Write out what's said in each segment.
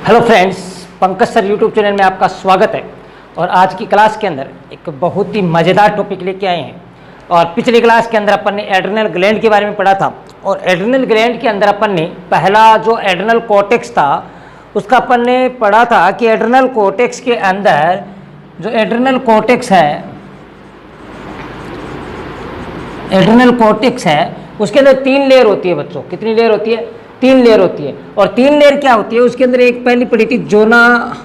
Hello friends, Pankaj sir YouTube channel में आपका स्वागत है। और आज की क्लास के अंदर एक बहुत ही मज़ेदार टॉपिक लेके आए हैं। और पिछली क्लास के अंदर अपन ने एड्रिनल ग्लैंड के बारे में पढ़ा था। और एड्रिनल ग्लैंड के अंदर अपन ने पहला जो एड्रिनल कॉर्टेक्स था उसका अपन ने पढ़ा था कि एड्रिनल कॉर्टेक्स के अंदर जो एड्रिनल कॉर्टेक्स है उसके अंदर 3 लेयर होती है बच्चों। कितनी लेयर होती है? 3 लेयर होती है। और 3 लेयर क्या होती है? उसके अंदर एक पहली पढ़ी थी जोना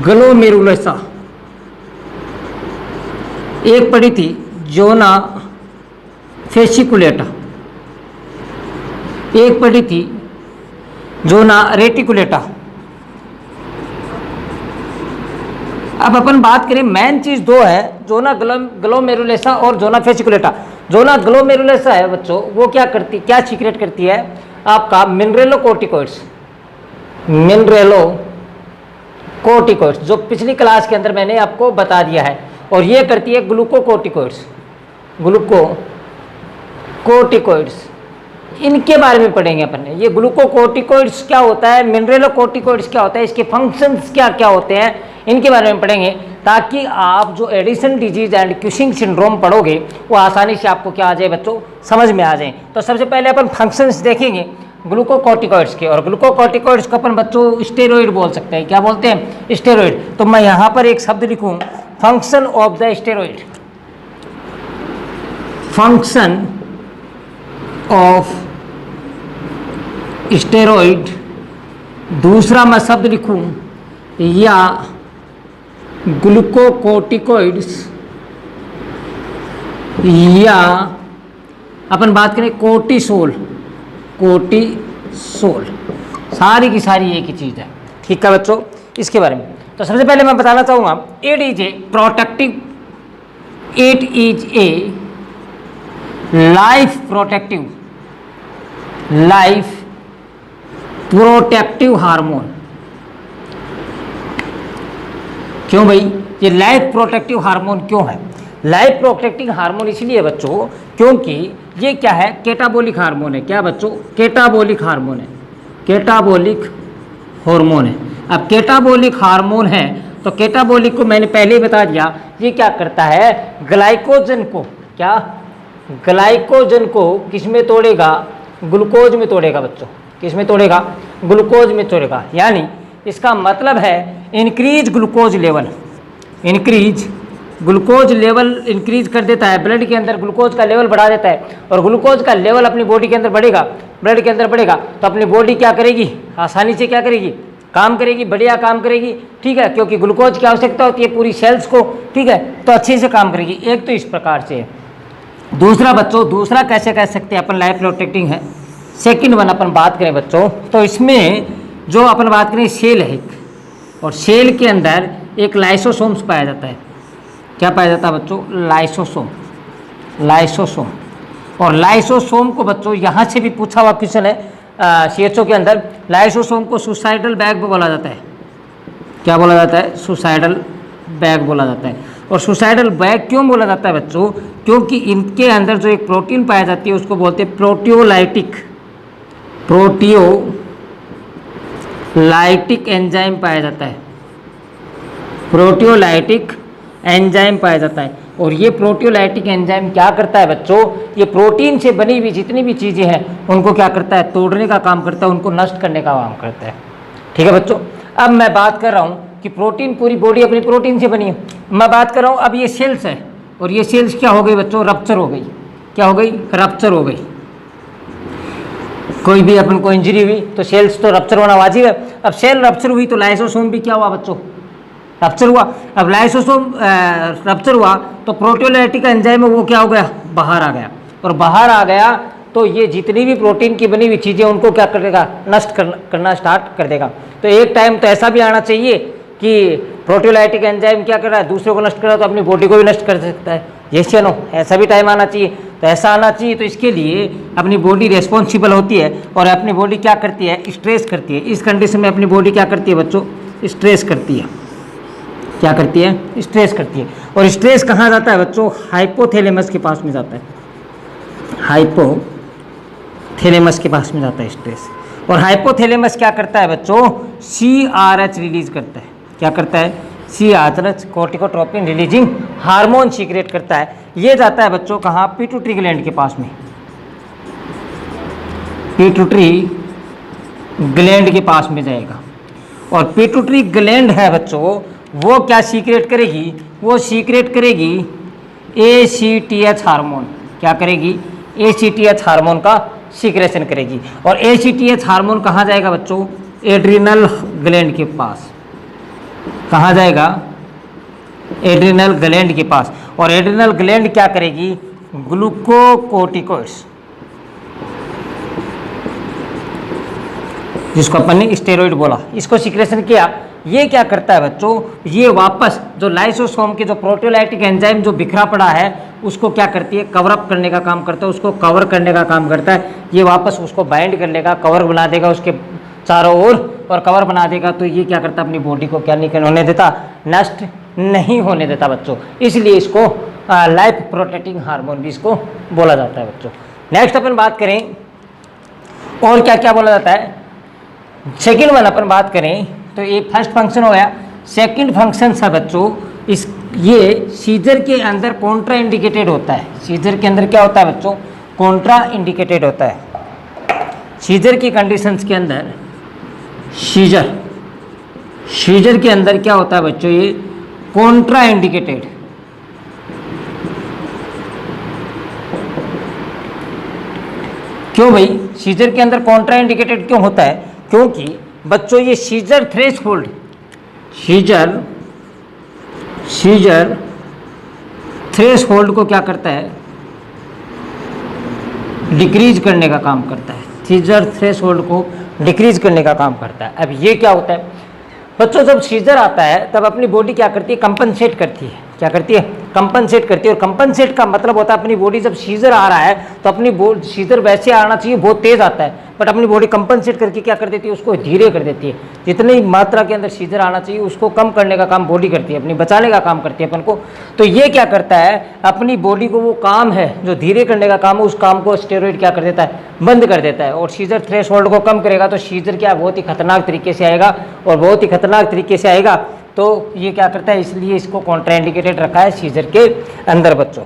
ग्लोमेरुलोसा, एक पढ़ी थी जोना फेसिकुलेटा, एक पढ़ी थी जोना रेटिकुलेटा। अब अपन बात करें, मेन चीज 2 है, जोना ग्लोमेरुलोसा और जोना फेसिकुलेटा। जोना ग्लोमेरुलोसा है बच्चों, वो क्या करती, क्या सीक्रेट करती है? आपका मिनरेलोकोर्टिकोइड्स, जो पिछली क्लास के अंदर मैंने आपको बता दिया है। और ये करती है ग्लूकोकोर्टिकोइड्स। इनके बारे में पढ़ेंगे अपन ने। ये ग्लूकोकोर्टिकोइड्स क्या होता है, मिनरेलोकोर्टिकोइड्स क्या होता है, इसके फंक्शंस क्या क्या होते हैं, इनके बारे में पढ़ेंगे, ताकि आप जो एडिसन डिजीज एंड क्यूशिंग सिंड्रोम पढ़ोगे वो आसानी से आपको क्या आ जाए बच्चों, समझ में आ जाए। तो सबसे पहले अपन फंक्शंस देखेंगे ग्लूकोकोर्टिकोइड्स के। और ग्लूकोकोर्टिकोइड्स को अपन बच्चों स्टेरॉइड बोल सकते हैं। क्या बोलते हैं? स्टेरॉइड। तो मैं यहाँ पर एक शब्द लिखूँ, function of the steroid. Function of steroid. दूसरा मैं शब्द लिखूं या ग्लूकोकोर्टिकोइड्स, या अपन बात करें कोर्टिसोल। सारी की सारी एक ही चीज है। ठीक है बच्चों, इसके बारे में तो सबसे पहले मैं बताना चाहूंगा, it is a life protective hormone. क्यों भाई, ये लाइफ प्रोटेक्टिव हार्मोन क्यों है? लाइफ प्रोटेक्टिव हार्मोन इसलिए बच्चों क्योंकि ये क्या है, कैटाबोलिक हार्मोन है। क्या बच्चों? कैटाबोलिक हार्मोन है। अब कैटाबोलिक हार्मोन है तो कैटाबोलिक को मैंने पहले ही बता दिया, ये क्या करता है, ग्लाइकोजन को किस में तोड़ेगा? ग्लूकोज में तोड़ेगा बच्चों। किस में तोड़ेगा? ग्लूकोज में तोड़ेगा। यानी इसका मतलब है इंक्रीज ग्लूकोज लेवल इंक्रीज कर देता है। ब्लड के अंदर ग्लूकोज का लेवल बढ़ा देता है। और ग्लूकोज का लेवल अपनी बॉडी के अंदर बढ़ेगा, ब्लड के अंदर बढ़ेगा तो अपनी बॉडी क्या करेगी? आसानी से क्या करेगी? काम करेगी, बढ़िया काम करेगी। ठीक है, क्योंकि ग्लूकोज की आवश्यकता होती है पूरी सेल्स को। ठीक है, तो अच्छे से काम करेगी। एक तो इस प्रकार से। दूसरा बच्चों, दूसरा कैसे कह सकते हैं अपन, लाइफ प्रोटेक्टिंग है। सेकंड वन अपन बात करें बच्चों, तो इसमें जो अपन बात करें सेल है, और सेल के अंदर एक लाइसोसोम्स पाया जाता है। क्या पाया जाता है बच्चों? लाइसोसोम। और लाइसोसोम को बच्चों यहाँ से भी पूछा हुआ क्वेश्चन है CHO के अंदर। लाइसोसोम को सुसाइडल बैग बोला जाता है। क्या बोला जाता है? सुसाइडल बैग बोला जाता है। और सुसाइडल बैग क्यों बोला जाता है बच्चों? क्योंकि इनके अंदर जो एक प्रोटीन पाया जाती है उसको बोलते हैं प्रोटियोलाइटिक एंजाइम पाया जाता है। प्रोटियोलाइटिक एंजाइम पाया जाता है। और ये प्रोटियोलाइटिक एंजाइम क्या करता है बच्चों? ये प्रोटीन से बनी हुई जितनी भी चीज़ें हैं उनको क्या करता है? तोड़ने का काम करता है, उनको नष्ट करने का काम करता है। ठीक है बच्चों, अब मैं बात कर रहा हूँ कि प्रोटीन, पूरी बॉडी अपनी प्रोटीन से बनी है। मैं बात कर रहा हूँ, अब ये सेल्स है और ये सेल्स क्या हो गई बच्चों? रप्चर हो गई। क्या हो गई? रप्चर हो गई। कोई भी अपन को इंजरी हुई तो सेल्स तो रप्चर होना वाजिब है। अब सेल रप्चर हुई तो लाइसोसोम भी क्या हुआ बच्चों? रप्चर हुआ। अब लाइसोसोम रप्चर हुआ तो प्रोटियोलाइटिक एंजाइम वो क्या हो गया? बाहर आ गया। और बाहर आ गया तो ये जितनी भी प्रोटीन की बनी हुई चीज़ें उनको क्या करेगा? नष्ट करना स्टार्ट कर देगा। तो एक टाइम तो ऐसा भी आना चाहिए कि प्रोटियोलाइटिक एंजाइम क्या कर रहा है? दूसरे को नष्ट कर रहा है तो अपनी बॉडी को भी नष्ट कर सकता है। यस या नो? ऐसा भी टाइम आना चाहिए। तो ऐसा आना चाहिए, तो इसके लिए अपनी बॉडी रेस्पॉन्सिबल होती है और अपनी बॉडी क्या करती है? स्ट्रेस करती है। इस कंडीशन में अपनी बॉडी क्या करती है बच्चों? स्ट्रेस करती है। क्या करती है? स्ट्रेस करती है। और स्ट्रेस कहाँ जाता है बच्चों? हाइपोथैलेमस के पास में जाता है। हाइपोथैलेमस के पास में जाता है स्ट्रेस। और हाइपोथैलेमस क्या करता है बच्चों? CRH रिलीज करता है। क्या करता है? CRH, कोर्टिकोट्रोपिन रिलीजिंग हार्मोन सीक्रेट करता है। ये जाता है बच्चों कहाँ? पिट्यूटरी ग्लैंड के पास में, पिट्यूटरी ग्लैंड के पास में जाएगा। और पिट्यूटरी ग्लैंड है बच्चों, वो क्या सीक्रेट करेगी? वो सीक्रेट करेगी ACTH हार्मोन। क्या करेगी? ACTH हार्मोन का सीक्रेशन करेगी। और ACTH हार्मोन कहाँ जाएगा बच्चों? एड्रिनल ग्लैंड के पास। कहाँ जाएगा? एड्रिनल ग्लैंड के पास। और एड्रिनल ग्लैंड क्या करेगी? ग्लूकोकोर्टिकोइड्स, जिसको अपन ने स्टेरॉइड बोला, इसको सीक्रेशन किया। ये क्या करता है बच्चों? ये वापस जो लाइसोसोम के जो प्रोटियोलाइटिक एंजाइम जो बिखरा पड़ा है उसको क्या करती है? कवर अप करने का काम करता है, उसको कवर करने का काम करता है। ये वापस उसको बाइंड कर लेगा, कवर बना देगा उसके चारों ओर, और कवर बना देगा। तो ये क्या करता है? अपनी बॉडी को क्या नहीं होने देता? नष्ट नहीं होने देता बच्चों। इसलिए इसको लाइफ प्रोटेक्टिंग हार्मोन भी इसको बोला जाता है बच्चों। नेक्स्ट अपन बात करें और क्या क्या बोला जाता है। सेकेंड वन अपन बात करें तो ये फर्स्ट फंक्शन हो गया। सेकेंड फंक्शन है बच्चों इस, ये सीजर के अंदर कॉन्ट्रा इंडिकेटेड होता है। सीजर के अंदर क्या होता है बच्चों? कॉन्ट्रा इंडिकेटेड होता है। सीजर की कंडीशंस के अंदर सीजर के अंदर क्या होता है बच्चों? ये कॉन्ट्रा इंडिकेटेड। क्यों भाई सीजर के अंदर कॉन्ट्रा इंडिकेटेड क्यों होता है? क्योंकि बच्चों ये सीजर थ्रेशोल्ड, सीजर थ्रेशोल्ड को क्या करता है? डिक्रीज करने का काम करता है। सीजर थ्रेशोल्ड को डिक्रीज करने का काम करता है। अब ये क्या होता है बच्चों? जब सीजर आता है तब अपनी बॉडी क्या करती है? कंपनसेट करती है। क्या करती है? कंपनसेट करती है। और कंपनसेट का मतलब होता है अपनी बॉडी जब सीजर आ रहा है तो अपनी सीजर वैसे आना चाहिए, बहुत तेज आता है, बट अपनी बॉडी कंपनसेट करके क्या कर देती है? उसको धीरे कर देती है। जितनी मात्रा के अंदर सीजर आना चाहिए उसको कम करने का काम बॉडी करती है, अपनी बचाने का काम करती है अपन को। तो ये क्या करता है? अपनी बॉडी को वो काम है जो धीरे करने का काम है, उस काम को स्टेरॉइड क्या कर देता है? बंद कर देता है। और सीजर थ्रेशोल्ड को कम करेगा तो सीजर क्या बहुत ही खतरनाक तरीके से आएगा, और बहुत ही खतरनाक तरीके से आएगा। तो ये क्या करता है? इसलिए इसको कॉन्ट्राइंडिकेटेड रखा है सीजर के अंदर बच्चों।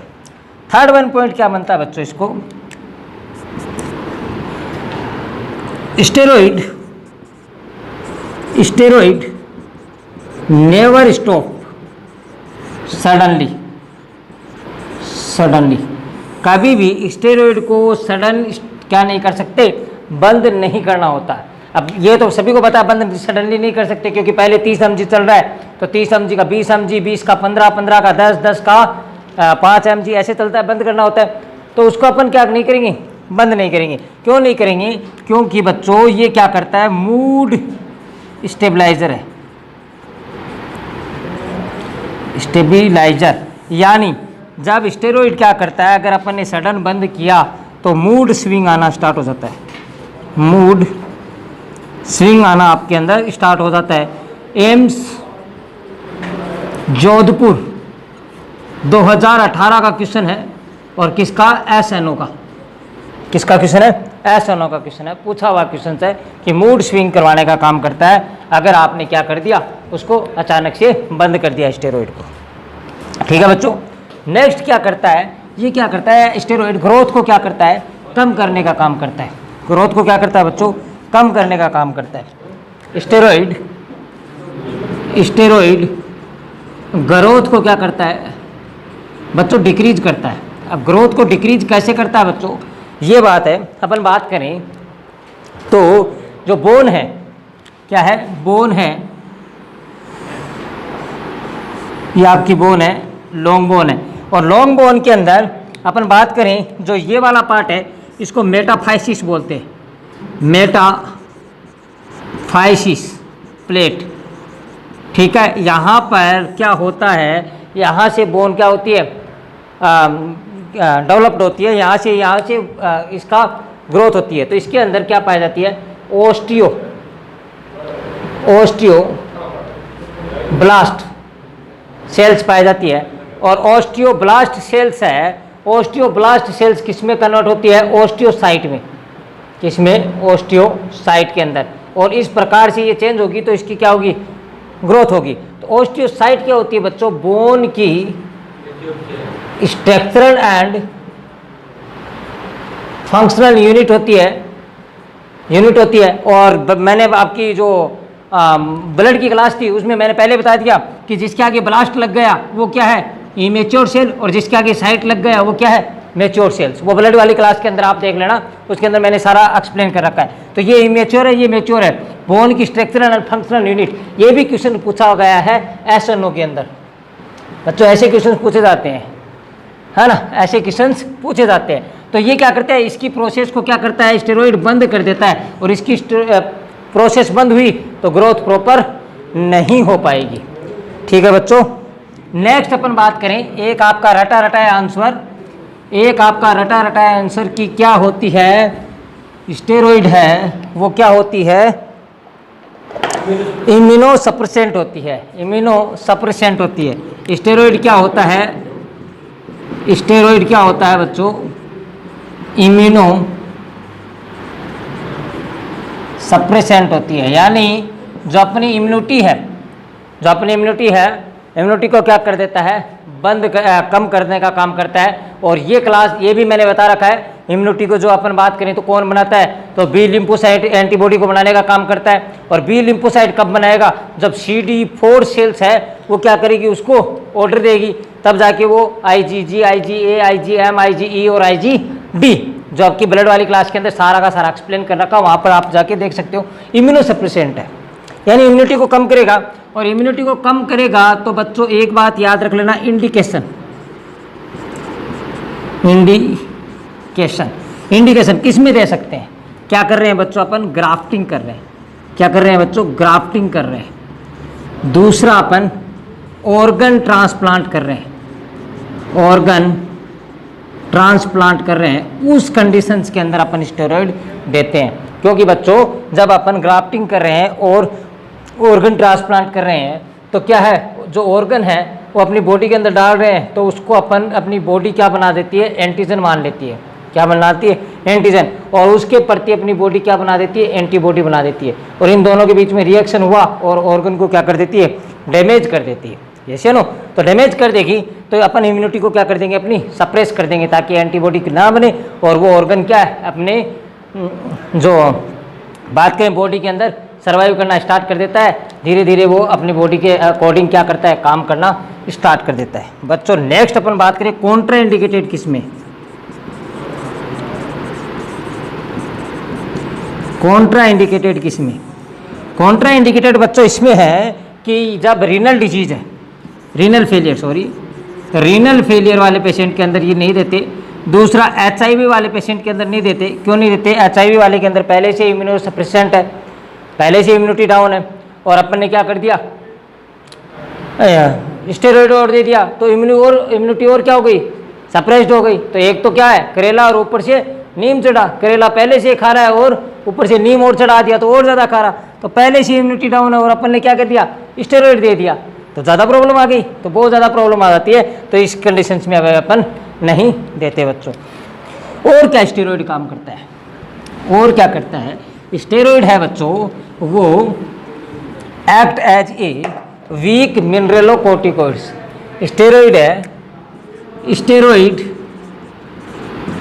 थर्ड वन पॉइंट क्या बनता है बच्चों? इसको स्टेरॉइड नेवर स्टॉप सडनली। कभी भी स्टेरॉइड को सडन क्या नहीं कर सकते? बंद नहीं करना होता। अब ये तो सभी को पता है बंद सडनली नहीं कर सकते, क्योंकि पहले 30 mg चल रहा है तो 30 mg का 20 mg, 20 का 15, 15 का 10, 10 का 5 mg ऐसे चलता है, बंद करना होता है। तो उसको अपन क्या नहीं करेंगे? बंद नहीं करेंगे। क्यों नहीं करेंगे? क्योंकि बच्चों ये क्या करता है? मूड स्टेबलाइजर है। स्टेबलाइजर यानी जब स्टेरॉइड क्या करता है, अगर अपन ने सडन बंद किया तो मूड स्विंग आना स्टार्ट हो जाता है। मूड स्विंग आना आपके अंदर स्टार्ट हो जाता है। एम्स जोधपुर 2018 का क्वेश्चन है, और किसका? SNO का। किसका क्वेश्चन है? SNO का क्वेश्चन है। पूछा हुआ क्वेश्चन है कि मूड स्विंग करवाने का काम करता है अगर आपने क्या कर दिया? उसको अचानक से बंद कर दिया स्टेरॉइड को। ठीक है बच्चों। नेक्स्ट क्या करता है? ये क्या करता है? स्टेरॉइड ग्रोथ को क्या करता है? कम करने का काम करता है। ग्रोथ को क्या करता है बच्चों? कम करने का काम करता है। स्टेरॉइड ग्रोथ को क्या करता है बच्चों? डिक्रीज करता है। अब ग्रोथ को डिक्रीज कैसे करता है बच्चों? ये बात है। अपन बात करें तो जो बोन है, क्या है? बोन है, ये आपकी बोन है, लॉन्ग बोन है। और लॉन्ग बोन के अंदर अपन बात करें जो ये वाला पार्ट है इसको मेटाफाइसिस बोलते हैं। Metaphysis plate. ठीक है। यहाँ पर क्या होता है? यहाँ से बोन क्या होती है? डेवलप्ड होती है। यहाँ से इसका ग्रोथ होती है। तो इसके अंदर क्या पाई जाती है? ओस्टियोब्लास्ट सेल्स पाई जाती है। और ओस्टियोब्लास्ट सेल्स है, ओस्टियोब्लास्ट सेल्स किस में कन्वर्ट होती है? ओस्टियोसाइट में। किसमें? ओस्टियोसाइट के अंदर। और इस प्रकार से ये चेंज होगी तो इसकी क्या होगी, ग्रोथ होगी। तो ओस्टियोसाइट क्या होती है बच्चों, बोन की स्ट्रक्चरल एंड फंक्शनल यूनिट होती है। और मैंने आपकी जो ब्लड की क्लास थी उसमें मैंने पहले बता दिया कि जिसके आगे ब्लास्ट लग गया वो क्या है, इमेच्योर सेल, और जिसके आगे साइट लग गया वो क्या है, मैच्योर सेल्स। वो ब्लड वाली क्लास के अंदर आप देख लेना, उसके अंदर मैंने सारा एक्सप्लेन कर रखा है। तो ये इमेच्योर है, ये मैच्योर है, बोन की स्ट्रक्चरल एंड फंक्शनल यूनिट। ये भी क्वेश्चन पूछा गया है SNO के अंदर बच्चों, ऐसे क्वेश्चन पूछे जाते हैं, है ना, ऐसे क्वेश्चंस पूछे जाते हैं। तो ये क्या करता है, इसकी प्रोसेस को क्या करता है, स्टेरॉइड बंद कर देता है, और इसकी प्रोसेस बंद हुई तो ग्रोथ प्रॉपर नहीं हो पाएगी। ठीक है बच्चों, नेक्स्ट अपन बात करें, एक आपका रटा रटाया आंसर की क्या होती है, स्टेरॉइड है वो क्या होती है, इम्यूनोसप्रेसेंट होती है, इम्यूनोसप्रेसेंट होती है। स्टेरॉइड क्या होता है, स्टेरॉइड क्या होता है बच्चों, इम्यूनो सप्रेसेंट होती है। यानी जो अपनी इम्यूनिटी है, इम्यूनिटी को क्या कर देता है, कम करने का काम करता है। और ये क्लास ये भी मैंने बता रखा है, इम्यूनिटी को जो अपन बात करें तो कौन बनाता है, तो बी लिम्फोसाइट एंटीबॉडी को बनाने का काम करता है। और बी लिम्फोसाइट कब बनाएगा, जब CD4 सेल्स है वो क्या करेगी, उसको ऑर्डर देगी, तब जाके वो IgG, IgA, IgM, IgE और IgD, जो आपकी ब्लड वाली क्लास के अंदर सारा का सारा एक्सप्लेन कर रखा, वहाँ पर आप जाके देख सकते हो। इम्यूनोसप्रेसेंट है, यानी इम्यूनिटी को कम करेगा। और इम्यूनिटी को कम करेगा तो बच्चों एक बात याद रख लेना, इंडिकेशन किस में दे सकते हैं, क्या कर रहे हैं बच्चों, अपन ग्राफ्टिंग कर रहे हैं। क्या कर रहे हैं बच्चों, ग्राफ्टिंग कर रहे हैं। दूसरा अपन ऑर्गन ट्रांसप्लांट कर रहे हैं, ऑर्गन ट्रांसप्लांट कर रहे हैं, उस कंडीशंस के अंदर अपन स्टेरॉइड देते हैं। क्योंकि बच्चों जब अपन ग्राफ्टिंग कर रहे हैं और ऑर्गन ट्रांसप्लांट कर रहे हैं तो क्या है, जो ऑर्गन है वो अपनी बॉडी के अंदर डाल रहे हैं, तो उसको अपन अपनी बॉडी क्या बना देती है, एंटीजन मान लेती है। क्या बनाती है, एंटीजन, और उसके प्रति अपनी बॉडी क्या बना देती है, एंटीबॉडी बना देती है। और इन दोनों के बीच में रिएक्शन हुआ और ऑर्गन को क्या कर देती है, डैमेज कर देती है। जैसे नो, तो डैमेज कर देगी तो अपन इम्यूनिटी को क्या कर देंगे, अपनी सप्रेस कर देंगे, ताकि एंटीबॉडी ना बने और वो ऑर्गन क्या है, अपने जो बात करें बॉडी के अंदर सर्वाइव करना स्टार्ट कर देता है। धीरे धीरे वो अपनी बॉडी के अकॉर्डिंग क्या करता है, काम करना स्टार्ट कर देता है। बच्चों नेक्स्ट अपन बात करें कॉन्ट्रा इंडिकेटेड किसमें, कॉन्ट्रा इंडिकेटेड किसमें, कॉन्ट्रा इंडिकेटेड बच्चों इसमें है कि जब रीनल डिजीज है, रीनल फेलियर वाले पेशेंट के अंदर ये नहीं देते। दूसरा HIV वाले पेशेंट के अंदर नहीं देते। क्यों नहीं देते, HIV वाले के अंदर पहले से इम्यूनोसप्रेसेंट है, पहले से इम्यूनिटी डाउन है, और अपन ने क्या कर दिया, स्टेरॉइड और दे दिया, तो इम्यूनिटी और क्या हो गई, सप्रेस्ड हो गई। तो एक तो क्या है, करेला और ऊपर से नीम चढ़ा, करेला पहले से खा रहा है और ऊपर से नीम और चढ़ा दिया तो और ज़्यादा खा रहा, तो पहले से इम्यूनिटी डाउन है और अपन ने क्या कर दिया, स्टेरॉइड दे दिया, तो ज़्यादा प्रॉब्लम आ गई, तो बहुत ज़्यादा प्रॉब्लम आ जाती है। तो इस कंडीशंस में अपन नहीं देते बच्चों। और क्या स्टेरॉइड काम करता है, और क्या करता है, स्टेरॉइड है बच्चों वो act as a weak mineralocorticoids. Steroid है, steroid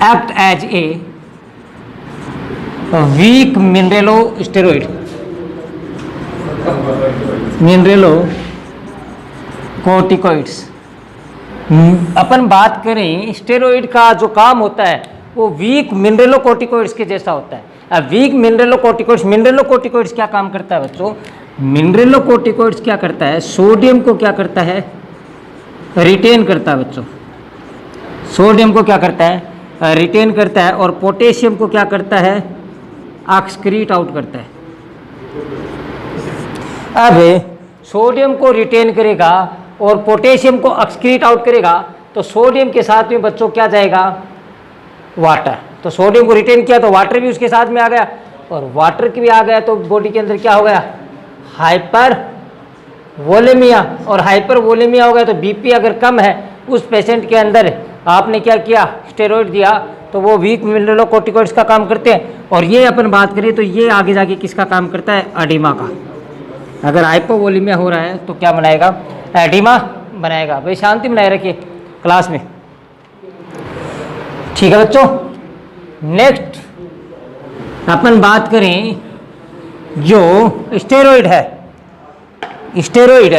act as a weak mineralocorticoids. अपन बात करें स्टेरॉइड का जो काम होता है वो वीक मिनरलोकोर्टिकोइड्स के जैसा होता है। अब वीक मिनरलोकोर्टिकोइड्स क्या काम करता है बच्चों, मिनरलोकोर्टिकोइड्स क्या करता है, सोडियम को क्या करता है, रिटेन करता है बच्चों। सोडियम को क्या करता है, रिटेन करता है, और पोटेशियम को क्या करता है, एक्सक्रीट आउट करता है। अब सोडियम को रिटेन करेगा और पोटेशियम को एक्सक्रीट आउट करेगा, तो सोडियम के साथ में बच्चों क्या जाएगा, वाटर। तो सोडियम को रिटेन किया तो वाटर भी उसके साथ में आ गया, और वाटर की भी आ गया तो बॉडी के अंदर क्या हो गया, हाइपर वोलेमिया। और हाइपर वोलेमिया हो गया तो BP अगर कम है उस पेशेंट के अंदर आपने क्या किया, स्टेरॉइड दिया, तो वो वीक मिनरलोकॉर्टिकॉइड्स का काम करते हैं। और ये अपन बात करें तो ये आगे जाके किसका काम करता है, एडिमा का। अगर हाइपोवोलीमिया हो रहा है तो क्या बनाएगा, एडिमा बनाएगा। भाई शांति बनाए रखिए क्लास में, ठीक है बच्चों। नेक्स्ट अपन बात करें जो स्टेरॉइड है, steroid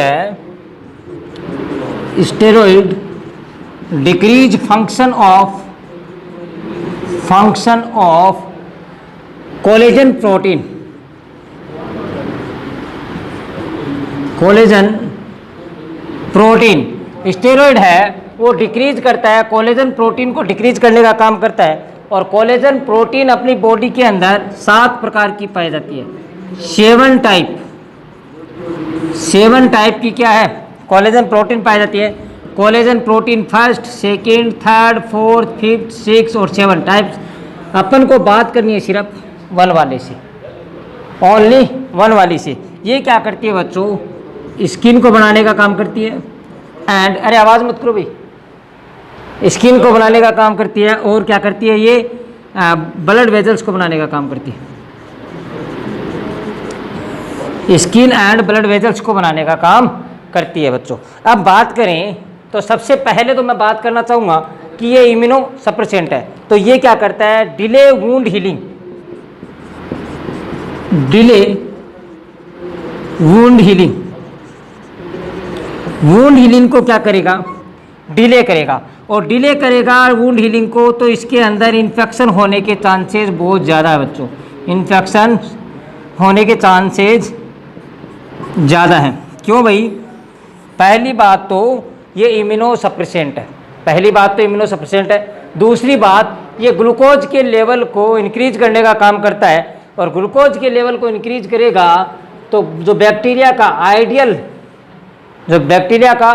decrease function of collagen protein, steroid है वो डिक्रीज करता है, कोलेजन प्रोटीन को डिक्रीज करने का काम करता है। और कोलेजन प्रोटीन अपनी बॉडी के अंदर 7 प्रकार की पाई जाती है, 7 टाइप की क्या है, कोलेजन प्रोटीन पाई जाती है। Collagen protein first, second, third, fourth, fifth, 6 और 7 टाइप्स। अपन को बात करनी है सिर्फ 1 वाले से, ओनली 1 वाली से। ये क्या करती है बच्चों, स्किन को बनाने का काम करती है एंड, अरे आवाज़ मत करो भाई, स्किन को बनाने का काम करती है। और क्या करती है ये, ब्लड वेजल्स को बनाने का काम करती है, स्किन एंड ब्लड वेजल्स को बनाने का काम करती है बच्चों। अब बात करें तो सबसे पहले तो मैं बात करना चाहूँगा कि ये इम्यूनो सप्रेसेंट है। तो ये क्या करता है, delay wound healing, wound healing को क्या करेगा, डिले करेगा। और डिले करेगा वुंड हीलिंग को, तो इसके अंदर इन्फेक्शन होने के चांसेस बहुत ज़्यादा है बच्चों, इन्फेक्शन होने के चांसेस ज़्यादा हैं। क्यों भाई, पहली बात तो ये इम्यूनो सप्रेसेंट है, दूसरी बात ये ग्लूकोज के लेवल को इंक्रीज करने का काम करता है। और ग्लूकोज के लेवल को इंक्रीज करेगा तो जो बैक्टीरिया का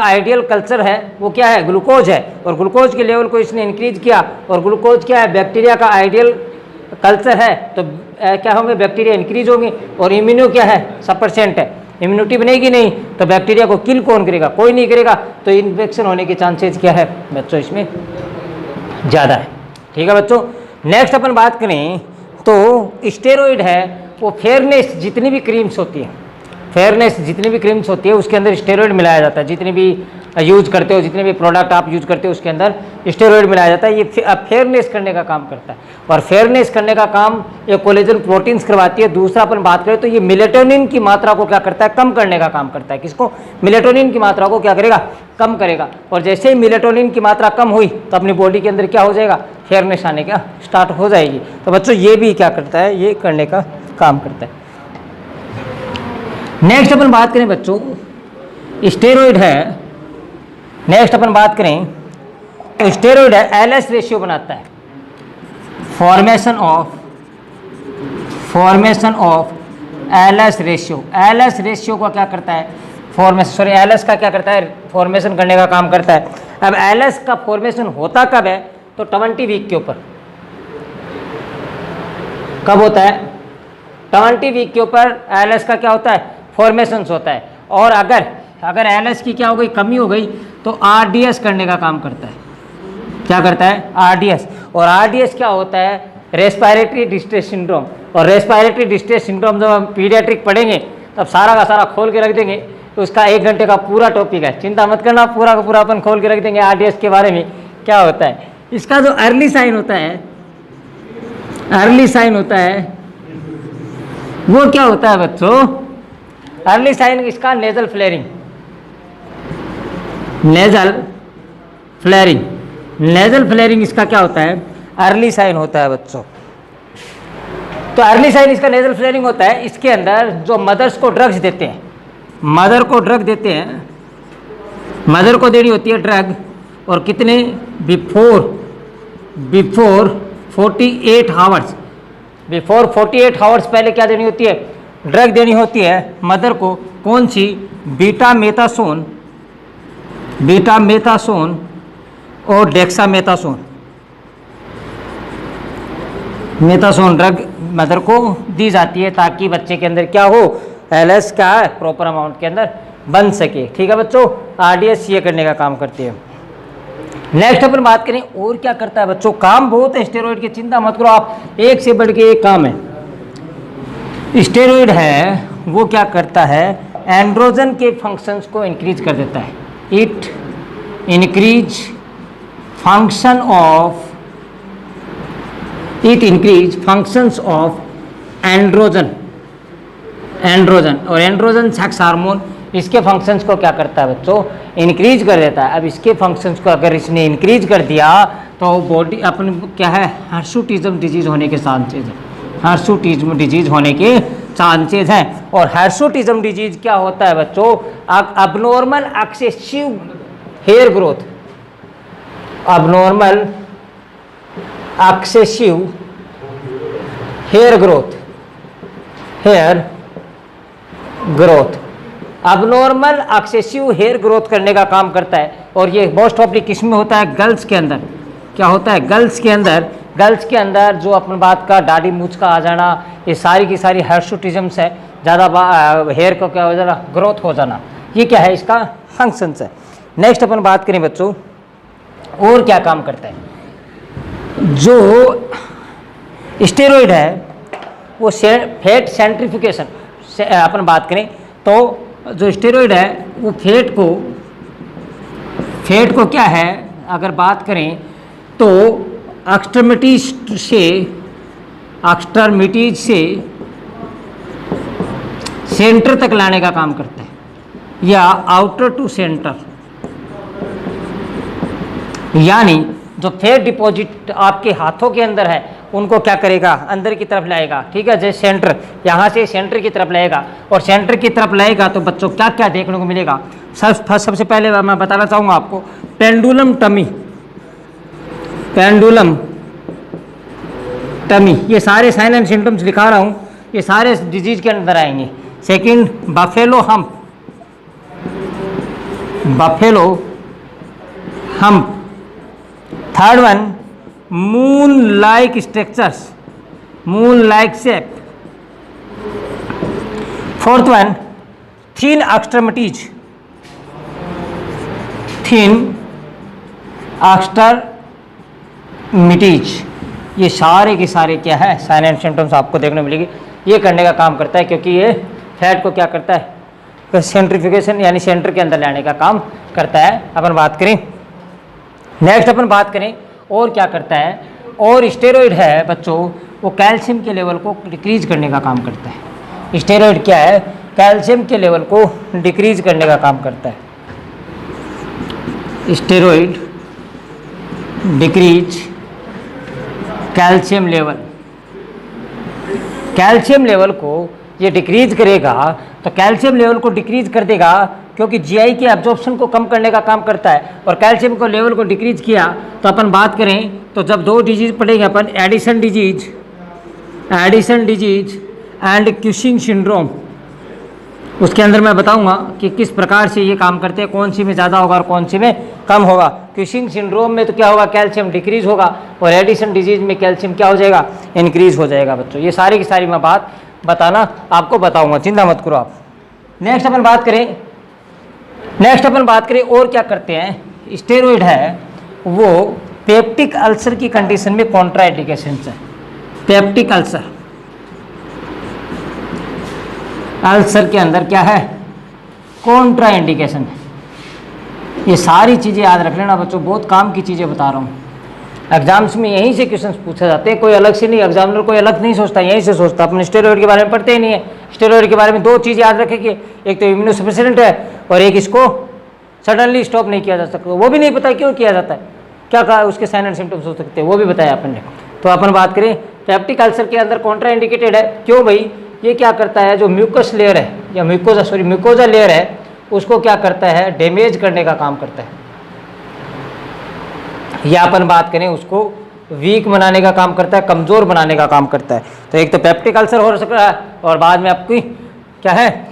आइडियल कल्चर है वो क्या है, ग्लूकोज है। और ग्लूकोज के लेवल को इसने इंक्रीज किया, और ग्लूकोज क्या है, बैक्टीरिया का आइडियल कल्चर है, तो क्या होंगे, बैक्टीरिया इंक्रीज होंगे। और इम्यूनो क्या है, सप्रेसेंट है, इम्यूनिटी बनेगी नहीं तो बैक्टीरिया को किल कौन करेगा, कोई नहीं करेगा। तो इन्फेक्शन होने के चांसेस क्या है बच्चों, इसमें ज़्यादा है। ठीक है बच्चों। नेक्स्ट अपन बात करें तो स्टेरॉइड है वो फेयरनेस जितनी भी क्रीम्स होती है उसके अंदर स्टेरॉइड मिलाया जाता है। जितनी भी यूज करते हो, जितने भी प्रोडक्ट आप यूज करते हो उसके अंदर स्टेरॉइड मिलाया जाता है। ये फेयरनेस करने का काम करता है, और फेयरनेस करने का काम ये कोलेजन प्रोटीन्स करवाती है। दूसरा अपन बात करें तो ये मेलेटोनिन की मात्रा को क्या करता है, कम करने का काम करता है। किसको, मेलेटोनिन की मात्रा को क्या करेगा, कम करेगा। और जैसे ही मेलेटोनिन की मात्रा कम हुई तो अपनी बॉडी के अंदर क्या हो जाएगा, फेयरनेस आने का स्टार्ट हो जाएगी। तो बच्चों ये भी क्या करता है, ये करने का काम करता है। नेक्स्ट अपन बात करें बच्चों, स्टेरॉइड है, नेक्स्ट अपन बात करें तो स्टेरॉइड है एलएस रेशियो बनाता है, formation of LS ratio. LS ratio का क्या करता है, एलएस का क्या करता है, फॉर्मेशन करने का काम करता है। अब एलएस का फॉर्मेशन होता कब है, तो 20 वीक के ऊपर। कब होता है, 20 वीक के ऊपर एलएस का क्या होता है, फॉर्मेशन होता है। और अगर एलएस की क्या हो गई, कमी हो गई, तो आरडीएस करने का काम करता है। क्या करता है, आरडीएस। और आरडीएस क्या होता है, रेस्पिरेटरी डिस्ट्रेस सिंड्रोम। और रेस्पिरेटरी डिस्ट्रेस सिंड्रोम जब हम पीडियाट्रिक पढ़ेंगे तब सारा का सारा खोल के रख देंगे, तो उसका 1 घंटे का पूरा टॉपिक है, चिंता मत करना, पूरा का पूरा अपन खोल के रख देंगे आरडीएस के बारे में क्या होता है। इसका जो अर्ली साइन होता है वो क्या होता है बच्चों, अर्ली साइन इसका नेजल फ्लेयरिंग इसका क्या होता है, अर्ली साइन होता है बच्चों। तो अर्ली साइन इसका नेजल फ्लेयरिंग होता है। इसके अंदर जो मदर्स को ड्रग्स देते हैं, मदर को देनी होती है ड्रग, और कितने, बिफोर 48 आवर्स पहले क्या देनी होती है, ड्रग देनी होती है मदर को। कौन सी, बीटा मेथासोन और डेक्सामेथासोन ड्रग मदर को दी जाती है, ताकि बच्चे के अंदर क्या हो, एलएस का प्रॉपर अमाउंट के अंदर बन सके। ठीक है बच्चों, आरडीएस ये करने का काम करती है। नेक्स्ट अपन बात करें और क्या करता है बच्चों, काम बहुत है स्टेरॉइड की, चिंता मत करो आप, एक से बढ़ के एक काम है। स्टेरॉइड है वो क्या करता है, एंड्रोजन के फंक्शंस को इंक्रीज कर देता है। It increase function of, it increase functions of androgen, androgen और एंड्रोजन सेक्स हार्मोन, इसके फंक्शंस को क्या करता है बच्चों, इंक्रीज कर देता है। अब इसके फंक्शंस को अगर इसने इंक्रीज कर दिया तो बॉडी अपन क्या है, हर्सुटिज्म डिजीज होने के चांसेज है, हर्सुटिज्म डिजीज होने के चांसेज हैं। और हर्सुटिज्म डिजीज क्या होता है बच्चों, abnormal excessive hair growth, abnormal excessive hair growth, hair growth, abnormal excessive hair growth करने का काम करता है। और ये मोस्ट ऑफली किस में होता है, गर्ल्स के अंदर। क्या होता है गर्ल्स के अंदर, गर्ल्स के अंदर जो अपन बात का दाढ़ी मूछ का आ जाना, ये सारी की सारी हर्सुटिज्म्स है, ज़्यादा हेयर को क्या हो जाना, ग्रोथ हो जाना, ये क्या है इसका फंक्शंस है। नेक्स्ट अपन बात करें बच्चों और क्या काम करता है, जो स्टेरॉइड है वो फैट सेंट्रीफ्यूगेशन से अपन बात करें तो जो स्टेरॉइड है वो फैट को क्या है अगर बात करें तो एक्सट्रीमिटीज से सेंटर तक लाने का काम करता है, या आउटर टू सेंटर, यानी जो फैट डिपॉजिट आपके हाथों के अंदर है उनको क्या करेगा, अंदर की तरफ लाएगा। ठीक है, जैसे सेंटर, यहाँ से सेंटर की तरफ लाएगा, और सेंटर की तरफ लाएगा तो बच्चों क्या क्या देखने को मिलेगा। सबसे पहले मैं बताना चाहूँगा आपको, पेंडुलम टमी, पेंडुलम टमी, ये सारे साइन एंड सिम्टम्स लिखा रहा हूँ, ये सारे डिजीज के अंदर आएंगे। Second, buffalo hump, buffalo hump. Third one, moon like structures, moon like shape. Fourth one, thin extremities, thin extremities. ये सारे के सारे क्या है, साइन एंड सिम्टम्स आपको देखने मिलेगी। ये करने का काम करता है क्योंकि ये फैट को क्या करता है, सेंट्रीफ्यूगेशन यानी सेंटर के अंदर लाने का काम करता है। अपन बात करें नेक्स्ट, अपन बात करें और क्या करता है, और स्टेरॉइड है बच्चों वो कैल्शियम के लेवल को डिक्रीज करने का काम करता है। स्टेरॉइड क्या है, कैल्शियम के लेवल को डिक्रीज करने का काम करता है। Steroid decrease calcium level, calcium level को ये डिक्रीज करेगा तो कैल्शियम लेवल को डिक्रीज कर देगा क्योंकि जीआई के एब्जॉर्प्शन को कम करने का काम करता है। और कैल्शियम को लेवल को डिक्रीज किया तो अपन बात करें तो जब दो डिजीज पढ़ेंगे अपन, एडिसन डिजीज एंड क्यूशिंग सिंड्रोम, उसके अंदर मैं बताऊंगा कि किस प्रकार से ये काम करते हैं, कौन सी में ज़्यादा होगा और कौन सी में कम होगा। क्यूशिंग सिंड्रोम में तो क्या होगा, कैल्शियम डिक्रीज होगा, और एडिसन डिजीज में कैल्शियम क्या हो जाएगा, इंक्रीज हो जाएगा। बच्चों ये सारी की सारी मैं बात बताना आपको बताऊंगा, चिंता मत करो आप। नेक्स्ट अपन बात करें और क्या करते हैं, स्टेरॉइड है वो पेप्टिक अल्सर की कंडीशन में कॉन्ट्राइंडिकेशन है। पेप्टिक अल्सर के अंदर क्या है, कॉन्ट्राइंडिकेशन है। ये सारी चीज़ें याद रख लेना बच्चों, बहुत काम की चीज़ें बता रहा हूँ। एग्जाम्स में यहीं से क्वेश्चंस पूछे जाते हैं, कोई अलग से नहीं, एग्जामिनर कोई अलग नहीं सोचता, यहीं से सोचता। अपने स्टेरॉइड के बारे में पढ़ते ही नहीं है। स्टेरॉइड के बारे में दो चीज़ याद रखेंगे, एक तो इम्यूनोसप्रेसेंट है और एक इसको सडनली स्टॉप नहीं किया जा सकता। वो भी नहीं पता क्यों किया जाता है, क्या कहा उसके साइन एंड सिम्टम्स हो सकते हैं, वो भी बताया अपन ने। तो अपन बात करें पेप्टिक अल्सर के अंदर कॉन्ट्रा इंडिकेटेड है। क्यों भाई, ये क्या करता है, जो म्यूकस लेयर है या म्यूकोजा लेयर है उसको क्या करता है, डैमेज करने का काम करता है, या अपन बात करें उसको वीक बनाने का काम करता है, कमज़ोर बनाने का काम करता है। तो एक तो पेप्टिक अल्सर हो सकता है और बाद में आपकी क्या है,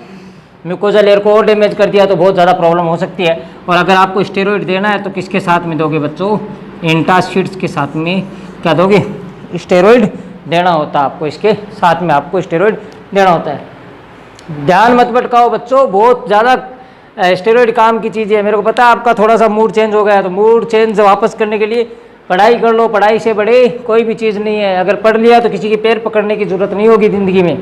म्यूकोजा लेयर को और डैमेज कर दिया तो बहुत ज़्यादा प्रॉब्लम हो सकती है। और अगर आपको स्टेरॉइड देना है तो किसके साथ में दोगे बच्चों, एंटासिड्स के साथ में क्या दोगे, स्टेरॉइड देना होता है आपको, इसके साथ में आपको स्टेरॉइड देना होता है। ध्यान मत भटकाओ बच्चों, बहुत ज़्यादा स्टेरॉइड काम की चीज़ है। मेरे को पता है आपका थोड़ा सा मूड चेंज हो गया, तो मूड चेंज वापस करने के लिए पढ़ाई कर लो। पढ़ाई से बड़े कोई भी चीज़ नहीं है। अगर पढ़ लिया तो किसी के पैर पकड़ने की ज़रूरत नहीं होगी ज़िंदगी में,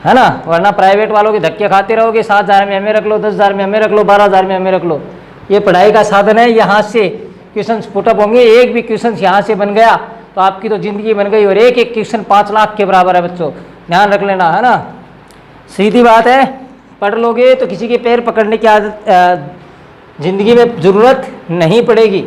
है ना। वरना प्राइवेट वालों के धक्के खाते रहोगे, 7,000 में हमें रख लो, 10,000 में हमें रख लो, 12,000 में हमें रख लो। ये पढ़ाई का साधन है, यहाँ से क्वेश्चन पुटअप होंगे। एक भी क्वेश्चन यहाँ से बन गया तो आपकी तो ज़िंदगी बन गई। और एक एक क्वेश्चन 5 लाख के बराबर है बच्चों, ध्यान रख लेना, है ना। सीधी बात है, पढ़ लोगे तो किसी के पैर पकड़ने की आदत ज़िंदगी में ज़रूरत नहीं पड़ेगी।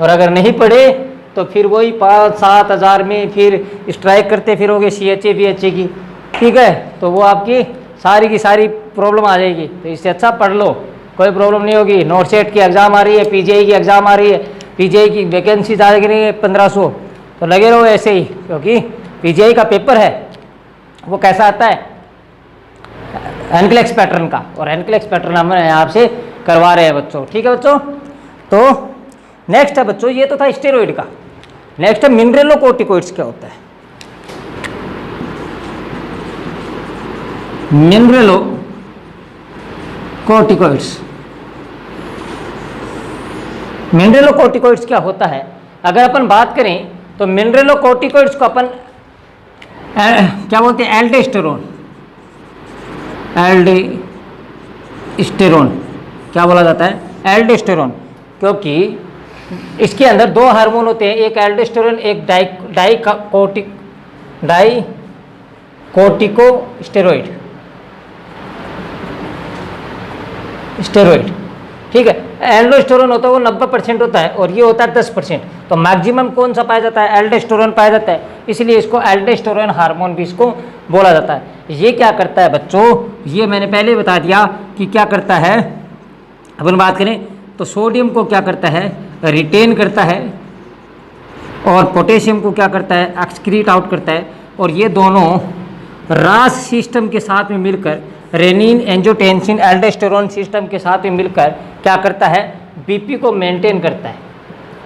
और अगर नहीं पड़े तो फिर वही 5-7 हज़ार में फिर स्ट्राइक करते फिरोगे CHA BHA की, ठीक है। तो वो आपकी सारी की सारी प्रॉब्लम आ जाएगी। तो इससे अच्छा पढ़ लो, कोई प्रॉब्लम नहीं होगी। नोट सेट की एग्ज़ाम आ रही है, PGI की एग्ज़ाम आ रही है, PGI की वैकेंसी आ रही है 1500, तो लगे रहो ऐसे ही। क्योंकि PGI का पेपर है वो कैसा आता है, एनक्लेक्स पैटर्न का, और एनक्लेक्स पैटर्न हम यहाँ से करवा रहे हैं बच्चों, ठीक है बच्चों। तो नेक्स्ट है बच्चों, ये तो था स्टेरॉइड का। नेक्स्ट है मिनरेलोकोर्टिकोइड्स क्या होता है। मिनरेलोकोर्टिकोइड्स, मिनरेलोकोर्टिकोइड्स क्या होता है। अगर अपन बात करें तो मिनरेलोकोर्टिकोइड्स को अपन क्या बोलते हैं, एल्डोस्टेरोन। एल्डोस्टेरोन क्या बोला जाता है, एल्डोस्टेरोन। क्योंकि इसके अंदर 2 हार्मोन होते हैं, एक एल्डोस्टेरोन, एक डाइकोर्टिकोस्टेरॉइड, स्टेरॉइड, ठीक है। एल्डोस्टेरोन होता है वो 90% होता है और ये होता है 10%। तो मैक्सिमम कौन सा पाया जाता है, एल्डोस्टेरोन पाया जाता है, इसलिए इसको एल्डोस्टेरोन हार्मोन भी इसको बोला जाता है। ये क्या करता है बच्चों, ये मैंने पहले बता दिया कि क्या करता है। अपन बात करें तो सोडियम को क्या करता है, रिटेन करता है, और पोटेशियम को क्या करता है, एक्सक्रीट आउट करता है। और ये दोनों रास सिस्टम के साथ में मिलकर, रेनिन एंजियोटेंसिन एल्डोस्टेरोन सिस्टम के साथ में मिलकर क्या करता है, बीपी को मेंटेन करता है।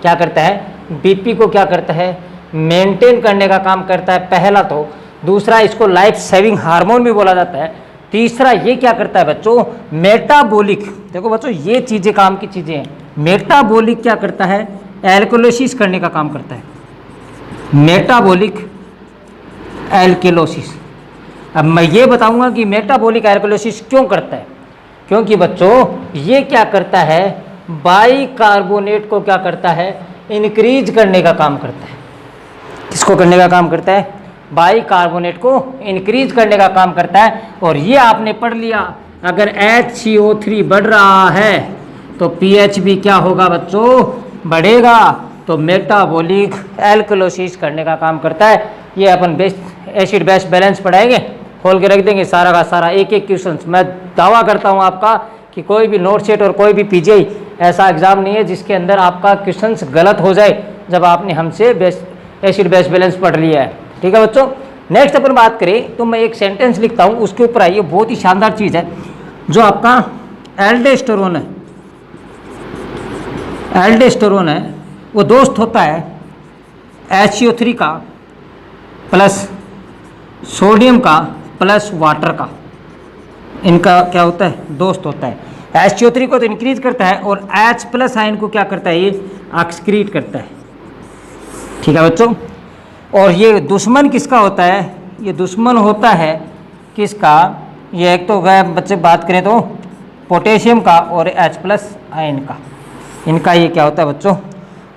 क्या करता है, बीपी को क्या करता है, मेंटेन करने का काम करता है, पहला तो। दूसरा, इसको लाइफ सेविंग हार्मोन भी बोला जाता है। तीसरा, ये क्या करता है बच्चों, मेटाबॉलिक। देखो बच्चों, ये चीज़ें काम की चीज़ें हैं। मेटाबॉलिक क्या करता है, एल्कोलोसिस करने का काम करता है, मेटाबॉलिक एल्कोलोसिस। अब मैं ये बताऊंगा कि मेटाबॉलिक एल्कोलोसिस क्यों करता है। क्योंकि बच्चों ये क्या करता है, बाइकार्बोनेट को क्या करता है, इंक्रीज करने का काम करता है। किसको करने का काम करता है, बाइकार्बोनेट को इंक्रीज करने का काम करता है। और ये आपने पढ़ लिया, अगर HCO3 बढ़ रहा है तो pH भी क्या होगा बच्चों, बढ़ेगा। तो मेटाबॉलिक एल्कोलोसिस करने का काम करता है। ये अपन एसिड बेस बैलेंस पढ़ाएंगे, खोल के रख देंगे सारा का सारा, एक एक क्वेश्चन। मैं दावा करता हूँ आपका कि कोई भी नोट सेट और कोई भी PGI ऐसा एग्जाम नहीं है जिसके अंदर आपका क्वेश्चंस गलत हो जाए जब आपने हमसे एसिड बेस बैलेंस पढ़ लिया है, ठीक है बच्चों। नेक्स्ट अपन बात करें तो मैं एक सेंटेंस लिखता हूँ, उसके ऊपर आइए, बहुत ही शानदार चीज़ है। जो आपका एल्डोस्टेरोन है, एल्डोस्टेरोन है वो दोस्त होता है HCO3 का प्लस सोडियम का प्लस वाटर का। इनका क्या होता है, दोस्त होता है। HCO3 को तो इंक्रीज करता है और H+ आयन को क्या करता है, ये एक्सक्रीट करता है, ठीक है बच्चों। और ये दुश्मन किसका होता है, ये दुश्मन होता है किसका, ये एक तो वह बच्चे बात करें तो पोटेशियम का और H+ आयन का। इनका ये क्या होता है बच्चों,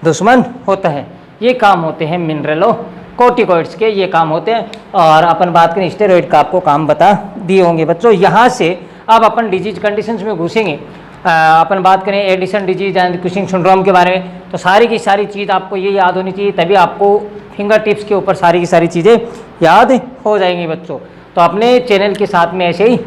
दुश्मन होता है। ये काम होते हैं मिनरेलोकोर्टिकोइड्स के, ये काम होते हैं। और अपन बात करें स्टेरॉइड का, आपको काम बता दिए होंगे बच्चों। यहाँ से अब अपन डिजीज कंडीशंस में घुसेंगे। अपन बात करें Addison disease and Cushing syndrome के बारे में, तो सारी की सारी चीज़ आपको ये याद होनी चाहिए, तभी आपको फिंगर टिप्स के ऊपर सारी की सारी चीज़ें याद हो जाएंगी बच्चों। तो अपने चैनल के साथ में ऐसे ही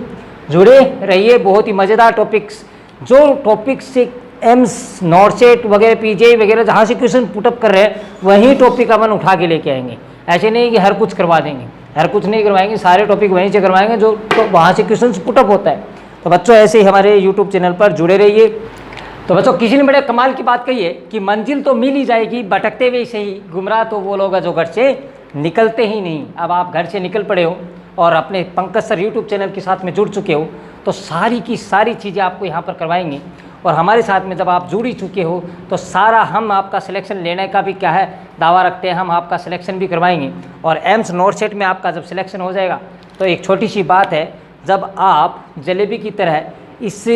जुड़े रहिए, बहुत ही मज़ेदार टॉपिक्स, जो टॉपिक्स से एम्स नोट सेट वगैरह PGI वगैरह जहाँ से क्वेश्चन पुटअप कर रहे हैं वही टॉपिक अपन उठा के लेके आएंगे। ऐसे नहीं कि हर कुछ करवा देंगे, हर कुछ नहीं करवाएंगे, सारे टॉपिक वहीं से करवाएंगे जो तो वहाँ से क्वेश्चन पुटअप होता है। तो बच्चों ऐसे ही हमारे YouTube चैनल पर जुड़े रहिए। तो बच्चों किसी ने बड़े कमाल की बात कही है कि मंजिल तो मिल ही जाएगी, भटकते हुए सही, गुमराह तो वो लोग जो घर से निकलते ही नहीं। अब आप घर से निकल पड़े हो और अपने पंकज सर YouTube चैनल के साथ में जुड़ चुके हो, तो सारी की सारी चीज़ें आपको यहाँ पर करवाएंगे। और हमारे साथ में जब आप जुड़ ही चुके हो तो सारा हम आपका सिलेक्शन लेने का भी क्या है दावा रखते हैं, हम आपका सिलेक्शन भी करवाएंगे। और एम्स नॉर्सेट में आपका जब सिलेक्शन हो जाएगा तो एक छोटी सी बात है, जब आप जलेबी की तरह इस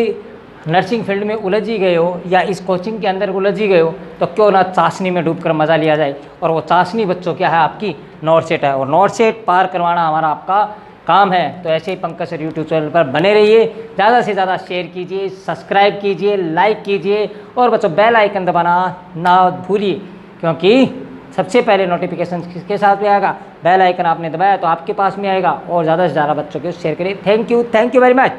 नर्सिंग फील्ड में उलझ ही गए हो या इस कोचिंग के अंदर उलझ ही गए हो तो क्यों ना चाशनी में डूबकर मज़ा लिया जाए। और वो चाशनी बच्चों क्या है आपकी नॉर्सेट है, और नॉर्सेट पार करवाना हमारा आपका काम है। तो ऐसे ही पंकज सर यूट्यूब चैनल पर बने रहिए, ज़्यादा से ज़्यादा शेयर कीजिए, सब्सक्राइब कीजिए, लाइक कीजिए और बच्चों बेल आइकन दबाना ना भूलिए, क्योंकि सबसे पहले नोटिफिकेशन किसके साथ में आएगा, बेल आइकन आपने दबाया तो आपके पास में आएगा। और ज़्यादा से ज़्यादा बच्चों को शेयर करिए। Thank you very much.